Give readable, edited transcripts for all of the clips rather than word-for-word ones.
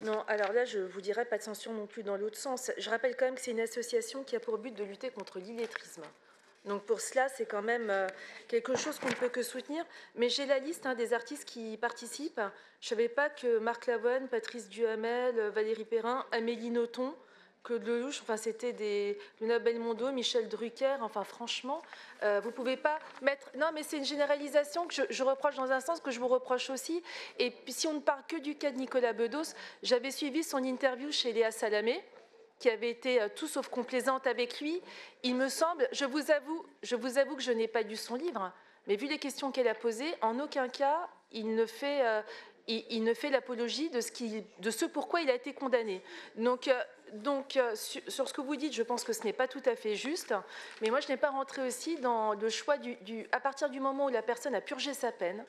Non, alors là, je vous dirais pas de censure non plus dans l'autre sens. Je rappelle quand même que c'est une association qui a pour but de lutter contre l'illettrisme. Donc pour cela, c'est quand même quelque chose qu'on ne peut que soutenir. Mais j'ai la liste des artistes qui participent. Je ne savais pas que Marc Lavoine, Patrice Duhamel, Valérie Perrin, Amélie Nothomb, Claude Lelouch, enfin c'était des Luna Belmondo, Michel Drucker, enfin franchement, vous pouvez pas mettre. Non, mais c'est une généralisation que je reproche dans un sens que je vous reproche aussi. Et puis si on ne parle que du cas de Nicolas Bedos, j'avais suivi son interview chez Léa Salamé, qui avait été tout sauf complaisante avec lui. Il me semble, je vous avoue que je n'ai pas lu son livre, mais vu les questions qu'elle a posées, en aucun cas il ne fait l'apologie de ce pourquoi il a été condamné. Donc, sur ce que vous dites, je pense que ce n'est pas tout à fait juste, mais moi je n'ai pas rentré aussi dans le choix à partir du moment où la personne a purgé sa peine,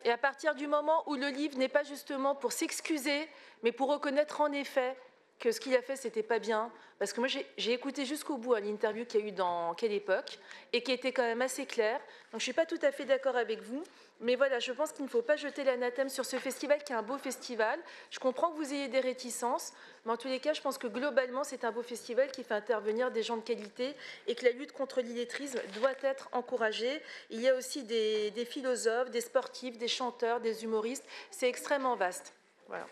et à partir du moment où le livre n'est pas justement pour s'excuser, mais pour reconnaître en effet que ce qu'il a fait, c'était pas bien. Parce que moi, j'ai écouté jusqu'au bout l'interview qu'il y a eu dans Quelle époque, et qui était quand même assez claire. Donc, je ne suis pas tout à fait d'accord avec vous. Mais voilà, je pense qu'il ne faut pas jeter l'anathème sur ce festival, qui est un beau festival. Je comprends que vous ayez des réticences, mais en tous les cas, je pense que globalement, c'est un beau festival qui fait intervenir des gens de qualité et que la lutte contre l'illettrisme doit être encouragée. Il y a aussi des philosophes, des sportifs, des chanteurs, des humoristes. C'est extrêmement vaste. Voilà.